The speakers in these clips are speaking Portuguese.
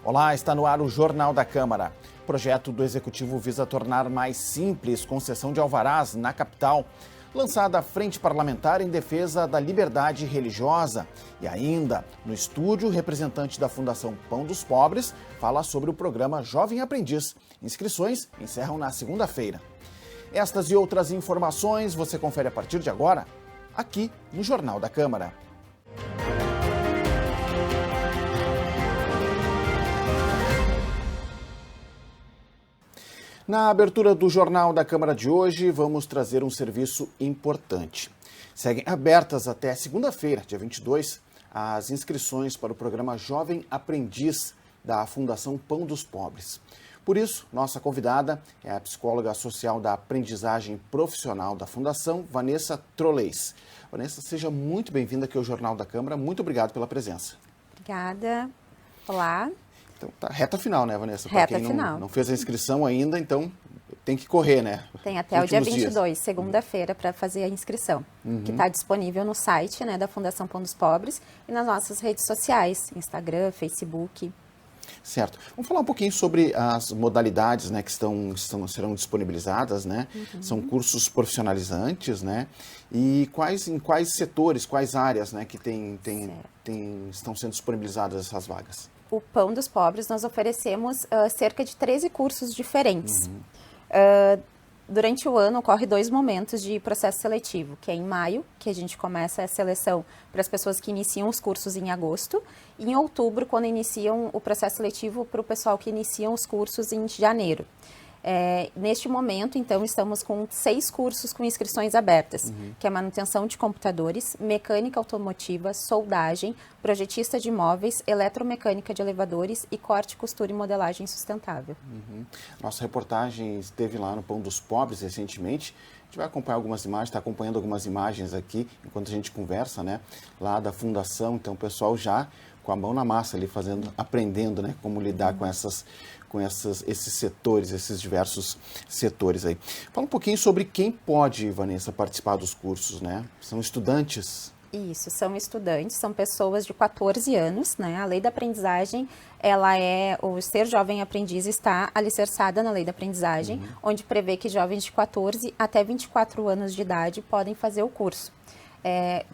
Olá, está no ar o Jornal da Câmara. O projeto do Executivo visa tornar mais simples concessão de alvarás na capital. Lançada a Frente Parlamentar em Defesa da Liberdade Religiosa. E ainda, no estúdio, o representante da Fundação Pão dos Pobres fala sobre o programa Jovem Aprendiz. Inscrições encerram na segunda-feira. Estas e outras informações você confere a partir de agora, aqui no Jornal da Câmara. Na abertura do Jornal da Câmara de hoje, vamos trazer um serviço importante. Seguem abertas até segunda-feira, dia 22, as inscrições para o programa Jovem Aprendiz da Fundação Pão dos Pobres. Por isso, nossa convidada é a psicóloga social da aprendizagem profissional da Fundação, Vanessa Trolleis. Vanessa, seja muito bem-vinda aqui ao Jornal da Câmara. Muito obrigado pela presença. Obrigada. Olá. Então, tá reta final, né, Vanessa? Reta quem final. Não fez a inscrição ainda, então tem que correr, né? Tem até o dia 22, segunda-feira, para fazer a inscrição, que está disponível no site, né, da Fundação Pão dos Pobres e nas nossas redes sociais, Instagram, Facebook. Certo. Vamos falar um pouquinho sobre as modalidades, né, que serão disponibilizadas, né? São cursos profissionalizantes, né? E em quais setores, quais áreas, né, que estão sendo disponibilizadas essas vagas? O Pão dos Pobres, nós oferecemos cerca de 13 cursos diferentes. Durante o ano, ocorre 2 momentos de processo seletivo, que é em maio, que a gente começa a seleção para as pessoas que iniciam os cursos em agosto, e em outubro, quando iniciam o processo seletivo para o pessoal que iniciam os cursos em janeiro. Neste momento, então, estamos com 6 cursos com inscrições abertas, que é manutenção de computadores, mecânica automotiva, soldagem, projetista de imóveis, eletromecânica de elevadores e corte, costura e modelagem sustentável. Nossa reportagem esteve lá no Pão dos Pobres recentemente. A gente vai acompanhar algumas imagens, está acompanhando algumas imagens aqui, enquanto a gente conversa, né, lá da Fundação. Então, o pessoal já com a mão na massa ali, aprendendo, né, como lidar com esses setores, esses diversos setores aí. Fala um pouquinho sobre quem pode, Vanessa, participar dos cursos, né? São estudantes? Isso, são estudantes, são pessoas de 14 anos, né? A lei da aprendizagem, o ser jovem aprendiz está alicerçada na lei da aprendizagem, onde prevê que jovens de 14 até 24 anos de idade podem fazer o curso.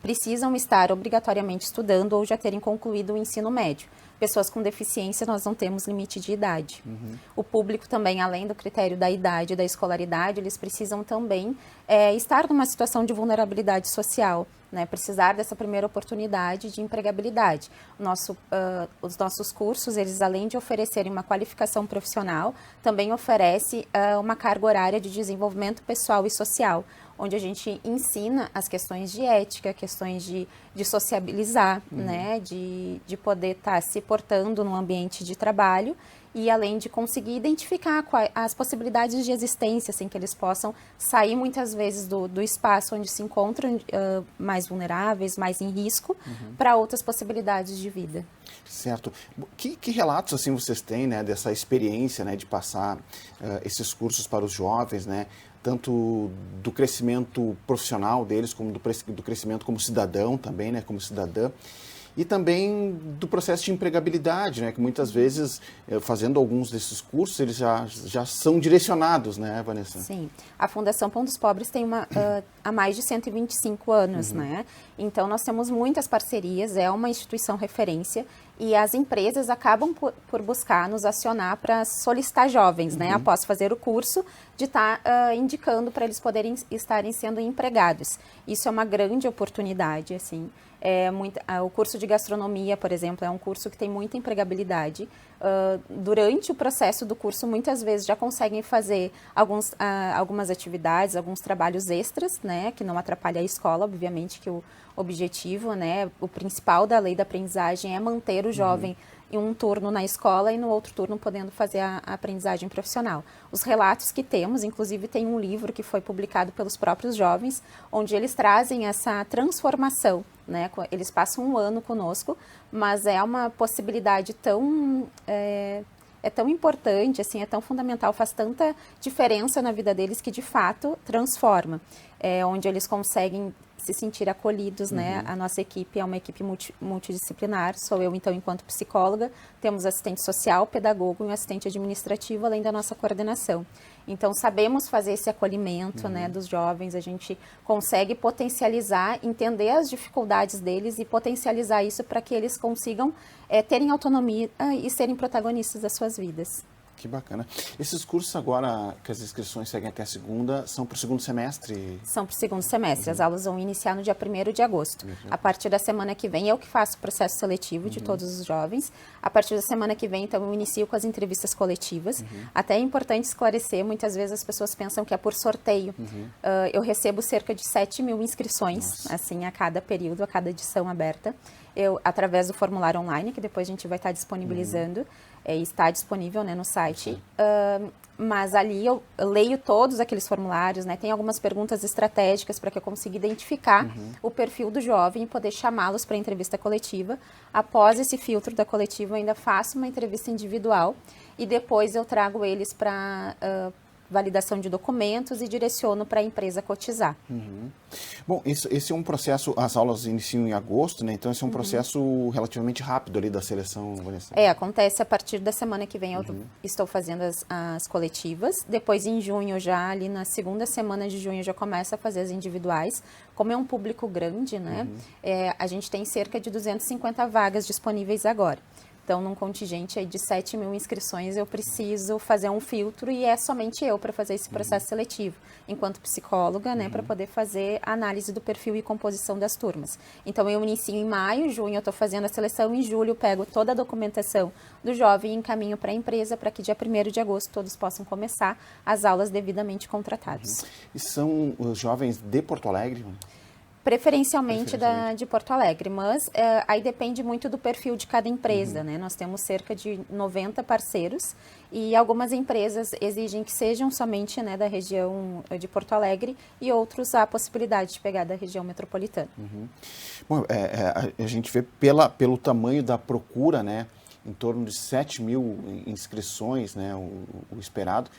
Precisam estar obrigatoriamente estudando ou já terem concluído o ensino médio. Pessoas com deficiência, nós não temos limite de idade. O público também, além do critério da idade e da escolaridade, eles precisam também estar numa situação de vulnerabilidade social, né? Precisar dessa primeira oportunidade de empregabilidade. Os nossos cursos, eles além de oferecerem uma qualificação profissional, também oferece uma carga horária de desenvolvimento pessoal e social, onde a gente ensina as questões de ética, questões de sociabilizar, né, de poder estar se portando no ambiente de trabalho e além de conseguir identificar as possibilidades de existência, assim, que eles possam sair muitas vezes do espaço onde se encontram mais vulneráveis, mais em risco, para outras possibilidades de vida. Certo. Que relatos assim vocês têm, né, dessa experiência, né, de passar esses cursos para os jovens, né, tanto do crescimento profissional deles, como do crescimento como cidadão também, né, como cidadã, e também do processo de empregabilidade, né, que muitas vezes, fazendo alguns desses cursos, eles já são direcionados, né, Vanessa? Sim. A Fundação Pão dos Pobres tem há mais de 125 anos, né? Então, nós temos muitas parcerias, é uma instituição referência e as empresas acabam por buscar nos acionar para solicitar jovens, né, após fazer o curso, de estar indicando para eles poderem estarem sendo empregados. Isso é uma grande oportunidade, assim. O curso de gastronomia, por exemplo, é um curso que tem muita empregabilidade. Durante o processo do curso, muitas vezes já conseguem fazer algumas atividades, alguns trabalhos extras, né, que não atrapalha a escola, obviamente que o objetivo, né, o principal da lei da aprendizagem é manter o jovem em um turno na escola e no outro turno podendo fazer a aprendizagem profissional. Os relatos que temos, inclusive tem um livro que foi publicado pelos próprios jovens, onde eles trazem essa transformação, né? Eles passam um ano conosco, mas é uma possibilidade tão importante, assim, é tão fundamental, faz tanta diferença na vida deles que de fato transforma, onde eles conseguem se sentir acolhidos, né? A nossa equipe é uma equipe multidisciplinar, sou eu, então, enquanto psicóloga, temos assistente social, pedagogo e um assistente administrativo, além da nossa coordenação. Então, sabemos fazer esse acolhimento, né, dos jovens, a gente consegue potencializar, entender as dificuldades deles e potencializar isso para que eles consigam terem autonomia e serem protagonistas das suas vidas. Que bacana. Esses cursos agora, que as inscrições seguem até a segunda, são para o segundo semestre? São para o segundo semestre. As aulas vão iniciar no dia 1º de agosto. A partir da semana que vem, eu que faço o processo seletivo de todos os jovens. A partir da semana que vem, então, eu inicio com as entrevistas coletivas. Até é importante esclarecer, muitas vezes as pessoas pensam que é por sorteio. Eu recebo cerca de 7.000 inscrições, assim, a cada período, a cada edição aberta. Através do formulário online, que depois a gente vai estar disponibilizando. Está disponível, né, no site, mas ali eu leio todos aqueles formulários, né, tem algumas perguntas estratégicas para que eu consiga identificar o perfil do jovem e poder chamá-los para a entrevista coletiva. Após esse filtro da coletiva, eu ainda faço uma entrevista individual e depois eu trago eles para validação de documentos e direciono para a empresa cotizar. Bom, esse é um processo, as aulas iniciam em agosto, né? Então esse é um processo relativamente rápido ali da seleção, Vanessa. Acontece a partir da semana que vem, eu estou fazendo as coletivas, depois em junho já, ali na segunda semana de junho, já começa a fazer as individuais. Como é um público grande, né? A gente tem cerca de 250 vagas disponíveis agora. Então, num contingente aí de 7.000 inscrições, eu preciso fazer um filtro e é somente eu para fazer esse processo seletivo, enquanto psicóloga, né, para poder fazer a análise do perfil e composição das turmas. Então, eu inicio em maio, junho eu estou fazendo a seleção, em julho eu pego toda a documentação do jovem e encaminho para a empresa para que dia 1º de agosto todos possam começar as aulas devidamente contratados. E são os jovens de Porto Alegre? Preferencialmente de Porto Alegre, mas aí depende muito do perfil de cada empresa, né? Nós temos cerca de 90 parceiros e algumas empresas exigem que sejam somente, né, da região de Porto Alegre e outros há a possibilidade de pegar da região metropolitana. Bom, a gente vê pelo tamanho da procura, né, em torno de 7.000 inscrições, né, o esperado,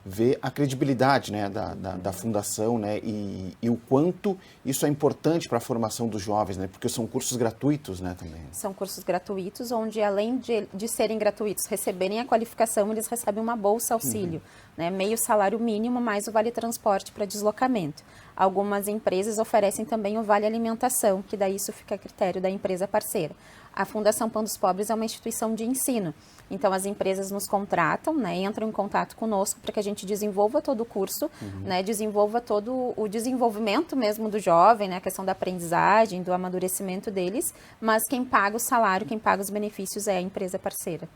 ver a credibilidade, né, da fundação, né, e o quanto isso é importante para a formação dos jovens, né, porque são cursos gratuitos, né, também. São cursos gratuitos, onde além de serem gratuitos, receberem a qualificação, eles recebem uma bolsa auxílio, né, meio salário mínimo mais o vale transporte para deslocamento. Algumas empresas oferecem também o vale alimentação, que daí isso fica a critério da empresa parceira. A Fundação Pão dos Pobres é uma instituição de ensino, então as empresas nos contratam, né, entram em contato conosco para que a gente desenvolva todo o curso, né, desenvolva todo o desenvolvimento mesmo do jovem, né, a questão da aprendizagem, do amadurecimento deles, mas quem paga o salário, quem paga os benefícios é a empresa parceira.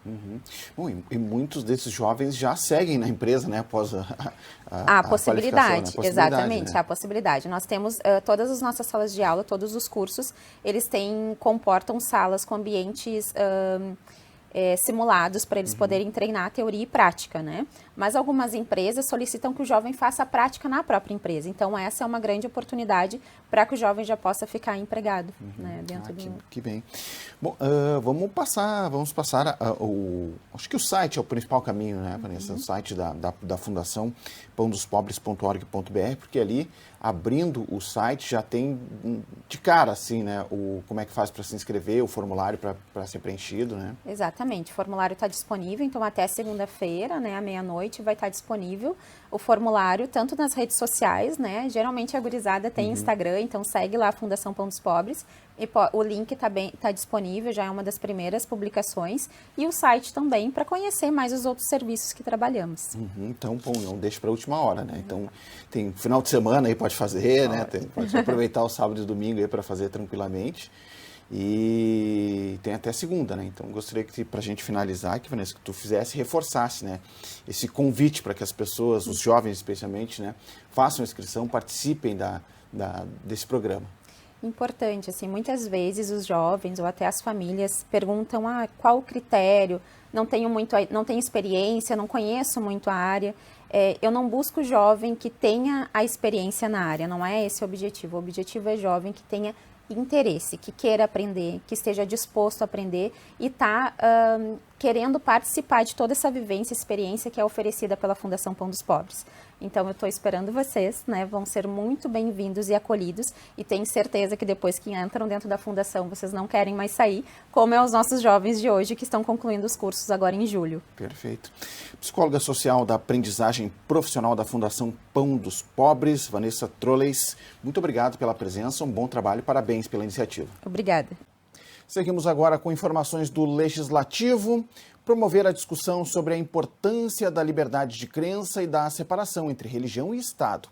Bom, e muitos desses jovens já seguem na empresa, né, após a possibilidade, né? Exatamente, né? a possibilidade. Nós temos todas as nossas salas de aula, todos os cursos, eles comportam salas com ambientes simulados para eles poderem treinar teoria e prática, né? Mas algumas empresas solicitam que o jovem faça a prática na própria empresa. Então, essa é uma grande oportunidade para que o jovem já possa ficar empregado, né, dentro que bem. Bom, vamos passar acho que o site é o principal caminho, né, Vanessa? O site da Fundação pãodospobres.org.br, porque ali, abrindo o site, já tem de cara, assim, né, como é que faz para se inscrever, o formulário para ser preenchido, né? Exatamente, o formulário está disponível, então até segunda-feira, né, à meia-noite, vai estar disponível o formulário, tanto nas redes sociais, né, geralmente a gurizada tem Instagram, então segue lá a Fundação Pão dos Pobres, e o link tá disponível, já é uma das primeiras publicações, e o site também, para conhecer mais os outros serviços que trabalhamos. Então, bom, não deixa para a última hora, né? Então, tem final de semana aí, pode fazer, né? Pode aproveitar o sábado e domingo aí para fazer tranquilamente. E tem até segunda, né? Então, gostaria que, para a gente finalizar, que, Vanessa, que tu reforçasse, né, esse convite para que as pessoas, os jovens especialmente, né, façam inscrição, participem desse programa. Importante, assim, muitas vezes os jovens ou até as famílias perguntam qual o critério, não tenho experiência, não conheço muito a área. Eu não busco jovem que tenha a experiência na área, não é esse o objetivo. O objetivo é jovem que tenha interesse, que queira aprender, que esteja disposto a aprender e está querendo participar de toda essa vivência e experiência que é oferecida pela Fundação Pão dos Pobres. Então, eu estou esperando vocês, né? Vão ser muito bem-vindos e acolhidos, e tenho certeza que depois que entram dentro da Fundação, vocês não querem mais sair, como é os nossos jovens de hoje que estão concluindo os cursos agora em julho. Perfeito. Psicóloga social da aprendizagem profissional da Fundação Pão dos Pobres, Vanessa Trolleis, muito obrigado pela presença, um bom trabalho, parabéns pela iniciativa. Obrigada. Seguimos agora com informações do Legislativo. Promover a discussão sobre a importância da liberdade de crença e da separação entre religião e Estado.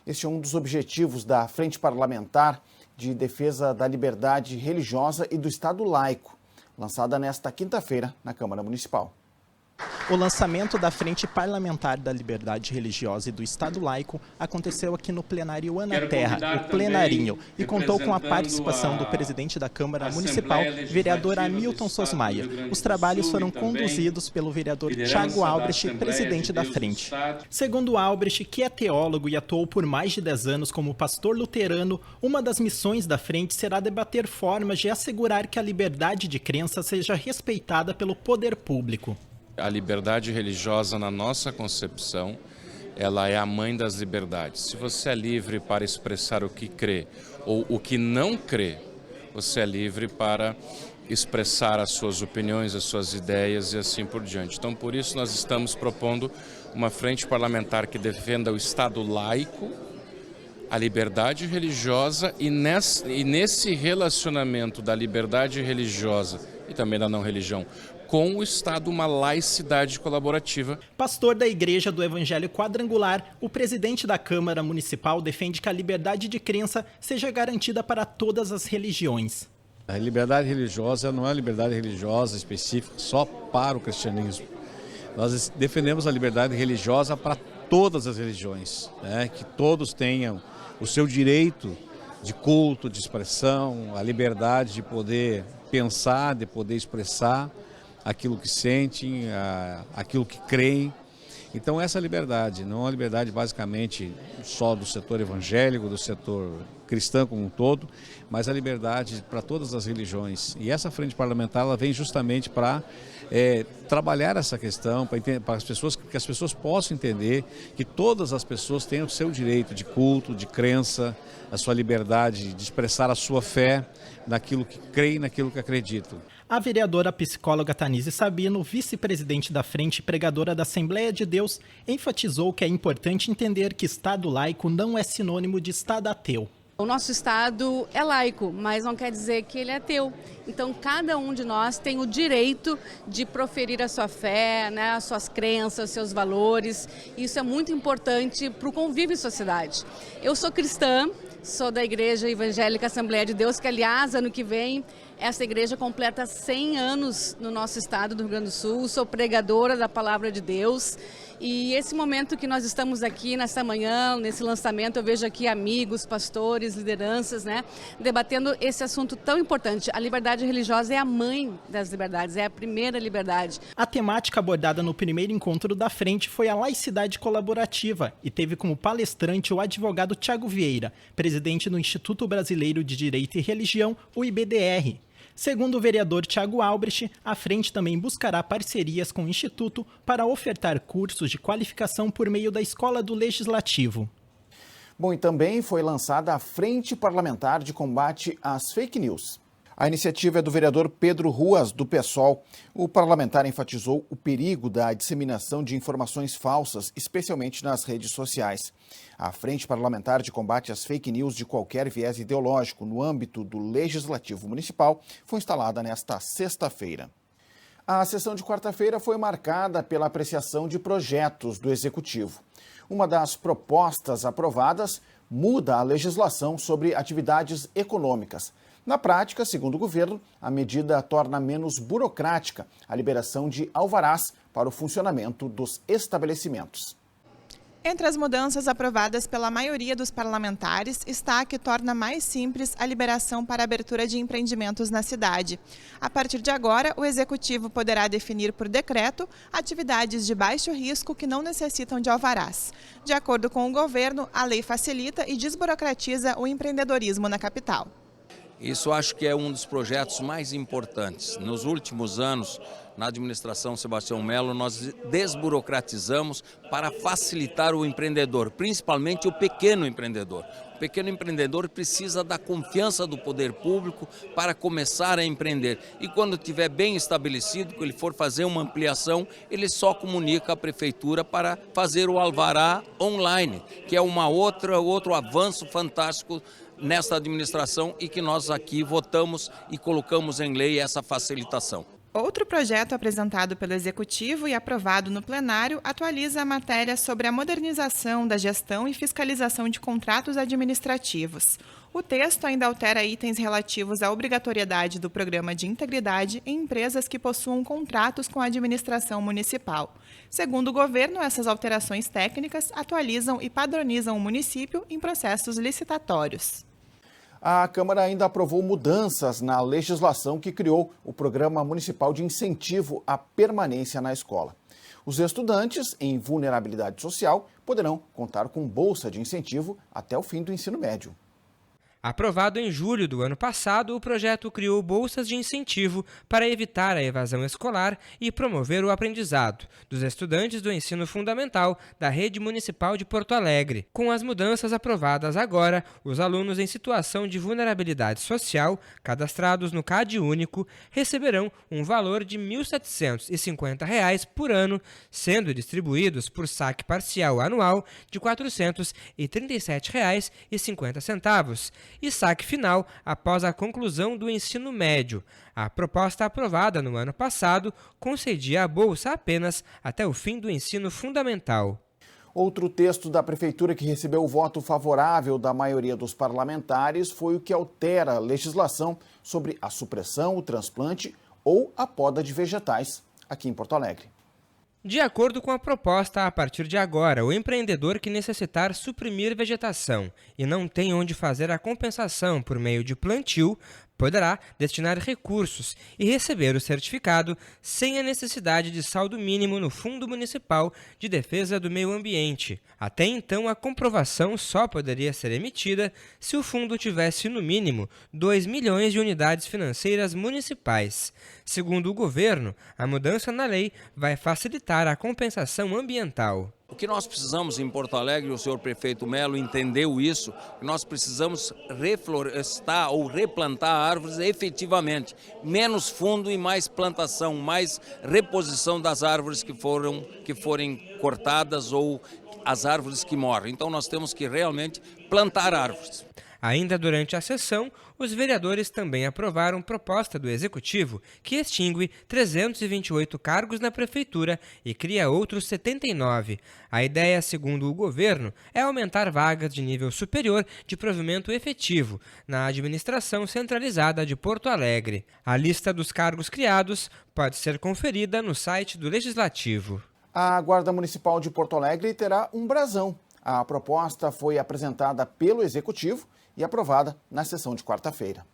Este é um dos objetivos da Frente Parlamentar de Defesa da Liberdade Religiosa e do Estado Laico, lançada nesta quinta-feira na Câmara Municipal. O lançamento da Frente Parlamentar da Liberdade Religiosa e do Estado Laico aconteceu aqui no plenário Ana Terra, o plenarinho, e contou com a participação do presidente da Câmara Municipal, vereador Hamilton Sosmaia. Os trabalhos foram conduzidos pelo vereador Thiago Albrecht, presidente da Frente. Segundo Albrecht, que é teólogo e atuou por mais de 10 anos como pastor luterano, uma das missões da Frente será debater formas de assegurar que a liberdade de crença seja respeitada pelo poder público. A liberdade religiosa, na nossa concepção, ela é a mãe das liberdades. Se você é livre para expressar o que crê ou o que não crê, você é livre para expressar as suas opiniões, as suas ideias e assim por diante. Então, por isso, nós estamos propondo uma frente parlamentar que defenda o Estado laico, a liberdade religiosa e nesse relacionamento da liberdade religiosa e também da não religião, com o Estado, uma laicidade colaborativa. Pastor da Igreja do Evangelho Quadrangular, o presidente da Câmara Municipal defende que a liberdade de crença seja garantida para todas as religiões. A liberdade religiosa não é uma liberdade religiosa específica só para o cristianismo. Nós defendemos a liberdade religiosa para todas as religiões, né? Que todos tenham o seu direito de culto, de expressão, a liberdade de poder pensar, de poder expressar aquilo que sentem, aquilo que creem. Então essa liberdade, não é uma liberdade basicamente só do setor evangélico, do setor cristão como um todo, mas a liberdade para todas as religiões. E essa frente parlamentar ela vem justamente para trabalhar essa questão, para que as pessoas possam entender que todas as pessoas têm o seu direito de culto, de crença, a sua liberdade de expressar a sua fé naquilo que creem e naquilo que acreditam. A vereadora psicóloga Tanise Sabino, vice-presidente da Frente e pregadora da Assembleia de Deus, enfatizou que é importante entender que Estado laico não é sinônimo de Estado ateu. O nosso Estado é laico, mas não quer dizer que ele é ateu. Então, cada um de nós tem o direito de proferir a sua fé, né, as suas crenças, os seus valores. Isso é muito importante para o convívio em sociedade. Eu sou cristã, sou da Igreja Evangélica Assembleia de Deus, que, aliás, ano que vem, essa igreja completa 100 anos no nosso estado do Rio Grande do Sul. Sou pregadora da Palavra de Deus. E esse momento que nós estamos aqui nessa manhã, nesse lançamento, eu vejo aqui amigos, pastores, lideranças, né, debatendo esse assunto tão importante. A liberdade religiosa é a mãe das liberdades, é a primeira liberdade. A temática abordada no primeiro encontro da Frente foi a laicidade colaborativa e teve como palestrante o advogado Thiago Vieira, presidente do Instituto Brasileiro de Direito e Religião, o IBDR. Segundo o vereador Thiago Albrecht, a Frente também buscará parcerias com o Instituto para ofertar cursos de qualificação por meio da Escola do Legislativo. Bom, e também foi lançada a Frente Parlamentar de Combate às Fake News. A iniciativa é do vereador Pedro Ruas, do PSOL. O parlamentar enfatizou o perigo da disseminação de informações falsas, especialmente nas redes sociais. A Frente Parlamentar de Combate às Fake News de qualquer viés ideológico no âmbito do Legislativo Municipal foi instalada nesta sexta-feira. A sessão de quarta-feira foi marcada pela apreciação de projetos do Executivo. Uma das propostas aprovadas muda a legislação sobre atividades econômicas. Na prática, segundo o governo, a medida torna menos burocrática a liberação de alvarás para o funcionamento dos estabelecimentos. Entre as mudanças aprovadas pela maioria dos parlamentares está a que torna mais simples a liberação para a abertura de empreendimentos na cidade. A partir de agora, o Executivo poderá definir por decreto atividades de baixo risco que não necessitam de alvarás. De acordo com o governo, a lei facilita e desburocratiza o empreendedorismo na capital. Isso acho que é um dos projetos mais importantes. Nos últimos anos, na administração Sebastião Melo, nós desburocratizamos para facilitar o empreendedor, principalmente o pequeno empreendedor. O pequeno empreendedor precisa da confiança do poder público para começar a empreender. E quando estiver bem estabelecido, que ele for fazer uma ampliação, ele só comunica à prefeitura para fazer o alvará online, que é outro avanço fantástico nesta administração e que nós aqui votamos e colocamos em lei essa facilitação. Outro projeto apresentado pelo Executivo e aprovado no plenário atualiza a matéria sobre a modernização da gestão e fiscalização de contratos administrativos. O texto ainda altera itens relativos à obrigatoriedade do programa de integridade em empresas que possuam contratos com a administração municipal. Segundo o governo, essas alterações técnicas atualizam e padronizam o município em processos licitatórios. A Câmara ainda aprovou mudanças na legislação que criou o Programa Municipal de Incentivo à Permanência na Escola. Os estudantes em vulnerabilidade social poderão contar com bolsa de incentivo até o fim do ensino médio. Aprovado em julho do ano passado, o projeto criou bolsas de incentivo para evitar a evasão escolar e promover o aprendizado dos estudantes do ensino fundamental da Rede Municipal de Porto Alegre. Com as mudanças aprovadas agora, os alunos em situação de vulnerabilidade social, cadastrados no CAD único, receberão um valor de R$ 1.750 por ano, sendo distribuídos por saque parcial anual de R$ 437,50. E saque final após a conclusão do ensino médio. A proposta aprovada no ano passado concedia a bolsa apenas até o fim do ensino fundamental. Outro texto da Prefeitura que recebeu o voto favorável da maioria dos parlamentares foi o que altera a legislação sobre a supressão, o transplante ou a poda de vegetais aqui em Porto Alegre. De acordo com a proposta, a partir de agora, o empreendedor que necessitar suprimir vegetação e não tem onde fazer a compensação por meio de plantio, poderá destinar recursos e receber o certificado sem a necessidade de saldo mínimo no Fundo Municipal de Defesa do Meio Ambiente. Até então, a comprovação só poderia ser emitida se o fundo tivesse, no mínimo, 2 milhões de unidades financeiras municipais. Segundo o governo, a mudança na lei vai facilitar a compensação ambiental. O que nós precisamos em Porto Alegre, o senhor prefeito Melo entendeu isso, nós precisamos reflorestar ou replantar árvores efetivamente. Menos fundo e mais plantação, mais reposição das árvores que forem cortadas ou as árvores que morrem. Então nós temos que realmente plantar árvores. Ainda durante a sessão, os vereadores também aprovaram proposta do Executivo que extingue 328 cargos na Prefeitura e cria outros 79. A ideia, segundo o governo, é aumentar vagas de nível superior de provimento efetivo na administração centralizada de Porto Alegre. A lista dos cargos criados pode ser conferida no site do Legislativo. A Guarda Municipal de Porto Alegre terá um brasão. A proposta foi apresentada pelo Executivo e aprovada na sessão de quarta-feira.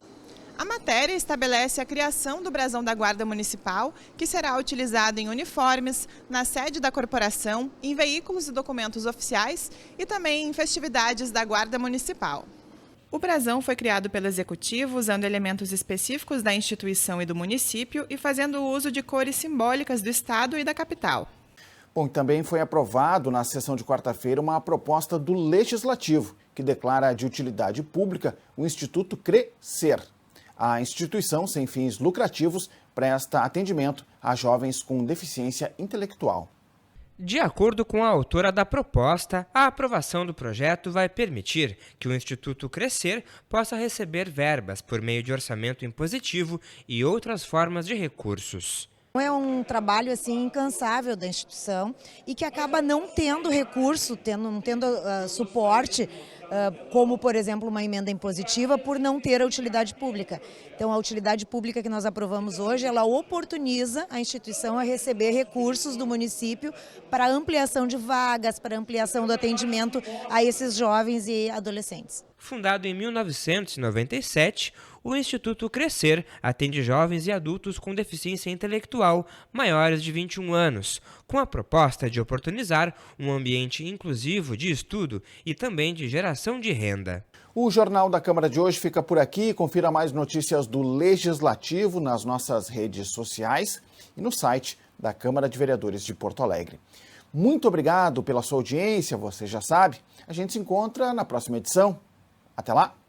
A matéria estabelece a criação do brasão da Guarda Municipal, que será utilizado em uniformes, na sede da corporação, em veículos e documentos oficiais e também em festividades da Guarda Municipal. O brasão foi criado pelo Executivo usando elementos específicos da instituição e do município e fazendo uso de cores simbólicas do Estado e da capital. Bom, também foi aprovado na sessão de quarta-feira uma proposta do Legislativo, que declara de utilidade pública o Instituto Crescer. A instituição sem fins lucrativos presta atendimento a jovens com deficiência intelectual. De acordo com a autora da proposta, a aprovação do projeto vai permitir que o Instituto Crescer possa receber verbas por meio de orçamento impositivo e outras formas de recursos. É um trabalho assim incansável da instituição e que acaba não tendo recurso, não tendo suporte, como por exemplo uma emenda impositiva, por não ter a utilidade pública. Então a utilidade pública que nós aprovamos hoje, ela oportuniza a instituição a receber recursos do município para ampliação de vagas, para ampliação do atendimento a esses jovens e adolescentes. Fundado em 1997, o Instituto Crescer atende jovens e adultos com deficiência intelectual maiores de 21 anos, com a proposta de oportunizar um ambiente inclusivo de estudo e também de geração de renda. O Jornal da Câmara de hoje fica por aqui. Confira mais notícias do Legislativo nas nossas redes sociais e no site da Câmara de Vereadores de Porto Alegre. Muito obrigado pela sua audiência, você já sabe. A gente se encontra na próxima edição. Até lá!